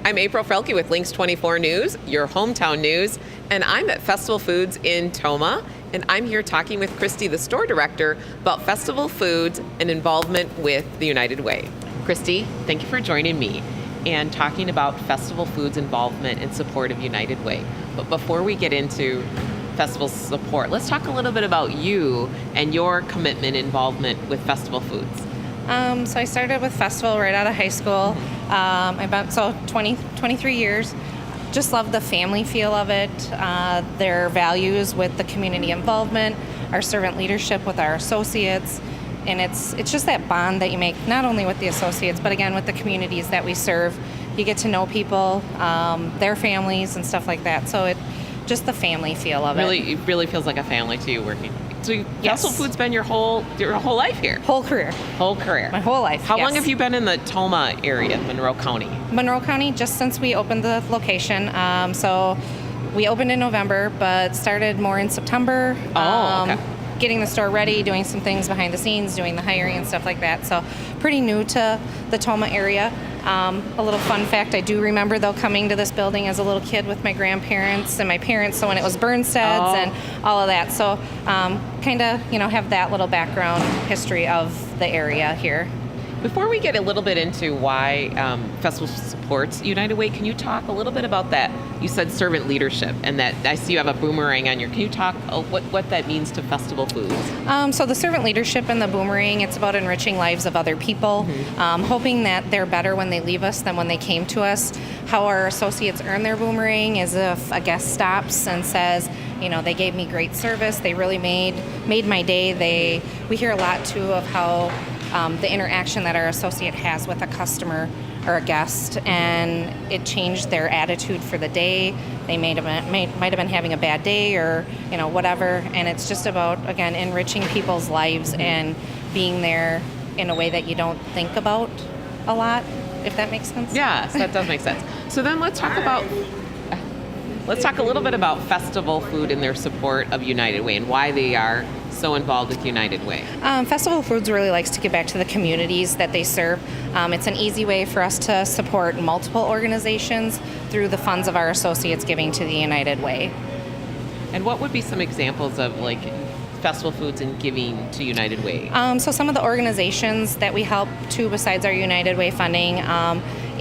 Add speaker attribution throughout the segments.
Speaker 1: I'm April Frelke with LYNXX 24 News, your hometown news, and I'm at Festival Foods in Tomah, and I'm here talking with Kristie, the store director, about festival foods and involvement with the United Way. Kristie, thank you for joining me and talking about festival foods involvement and support of United Way. But before we get into festival support, let's talk a little bit about you and your commitment involvement with festival foods.
Speaker 2: So I started with festival right out of high school. About 23 years. Just love the family feel of it, their values with the community involvement, our servant leadership with our associates, and it's just that bond that you make not only with the associates but again with the communities that we serve. You get to know people, their families and stuff like that. So it just the family feel of it.
Speaker 1: It really feels like a family to you working. So
Speaker 2: Yes.
Speaker 1: Festival Foods been your whole life here?
Speaker 2: Whole career.
Speaker 1: My
Speaker 2: whole life.
Speaker 1: How
Speaker 2: yes.
Speaker 1: long have you been in the Tomah area, Monroe County?
Speaker 2: Monroe County, just since we opened the location. So we opened in November, but started more in September.
Speaker 1: Okay.
Speaker 2: Getting the store ready, doing some things behind the scenes, doing the hiring and stuff like that. So pretty new to the Tomah area. A little fun fact, I do remember though coming to this building as a little kid with my grandparents and my parents, so when it was Burnstead's and all of that. So kind of, have that little background history of the area here.
Speaker 1: Before we get a little bit into why Festival supports United Way, can you talk a little bit about that? You said servant leadership, and that I see you have a boomerang on your. Can you talk what that means to Festival Foods?
Speaker 2: So the servant leadership and the boomerang, it's about enriching lives of other people, hoping that they're better when they leave us than when they came to us. How our associates earn their boomerang is if a guest stops and says, they gave me great service, they really made my day. We hear a lot too of how the interaction that our associate has with a customer or a guest, and it changed their attitude for the day. They might have been having a bad day or whatever, and it's just about, again, enriching people's lives and being there in a way that you don't think about a lot, if that makes sense.
Speaker 1: Yes, that does make sense. So then let's talk a little bit about Festival Food and their support of United Way and why they are so involved with United Way.
Speaker 2: Festival Foods really likes to give back to the communities that they serve. It's an easy way for us to support multiple organizations through the funds of our associates giving to the United Way.
Speaker 1: And what would be some examples of Festival Foods and giving to United Way?
Speaker 2: So some of the organizations that we help to besides our United Way funding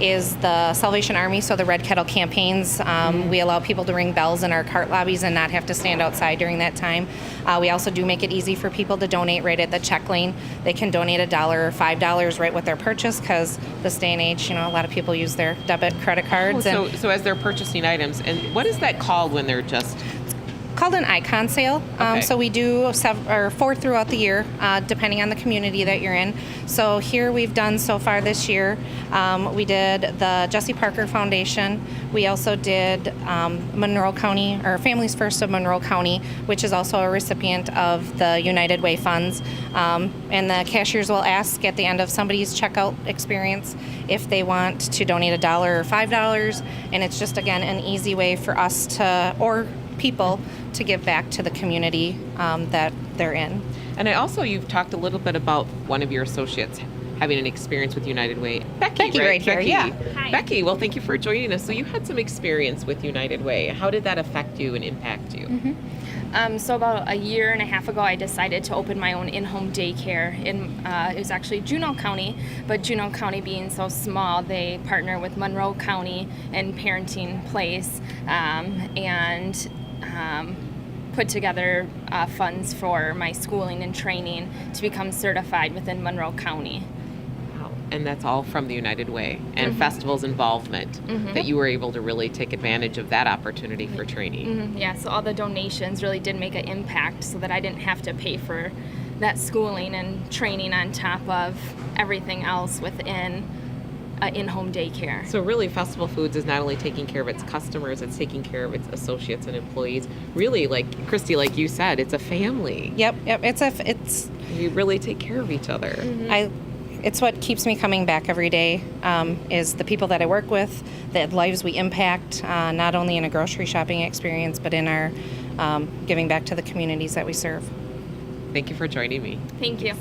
Speaker 2: is the Salvation Army, so the Red Kettle campaigns. We allow people to ring bells in our cart lobbies and not have to stand outside during that time. We also do make it easy for people to donate right at the check lane. They can donate $1 or $5 right with their purchase, because this day and age, a lot of people use their debit credit cards.
Speaker 1: So as they're purchasing items, and what is that called when they're just...
Speaker 2: Called an icon sale.
Speaker 1: Okay.
Speaker 2: So we do 4 throughout the year, depending on the community that you're in. So here we've done so far this year, we did the Jesse Parker Foundation. We also did Monroe County, or Families First of Monroe County, which is also a recipient of the United Way funds. And the cashiers will ask at the end of somebody's checkout experience if they want to donate $1 or $5. And it's just, again, an easy way for us to, or people to give back to the community that they're in.
Speaker 1: And you've talked a little bit about one of your associates having an experience with United Way. Becky,
Speaker 2: right here,
Speaker 1: Becky.
Speaker 2: yeah.
Speaker 3: Hi.
Speaker 1: Becky, well, thank you for joining us. So you had some experience with United Way. How did that affect you and impact you?
Speaker 3: So about a year and a half ago, I decided to open my own in-home daycare. It was actually Juneau County, but Juneau County being so small, they partner with Monroe County and Parenting Place, and put together funds for my schooling and training to become certified within Monroe County.
Speaker 1: Wow. And that's all from the United Way and Festival's involvement, that you were able to really take advantage of that opportunity for training.
Speaker 3: Yeah, so all the donations really did make an impact so that I didn't have to pay for that schooling and training on top of everything else within in-home daycare.
Speaker 1: So really, Festival Foods is not only taking care of its customers, it's taking care of its associates and employees. Really, like Kristie, like you said, it's a family.
Speaker 2: Yep. It's
Speaker 1: You really take care of each other.
Speaker 2: It's what keeps me coming back every day, is the people that I work with, the lives we impact, not only in a grocery shopping experience, but in our giving back to the communities that we serve.
Speaker 1: Thank you for joining me.
Speaker 3: Thank you.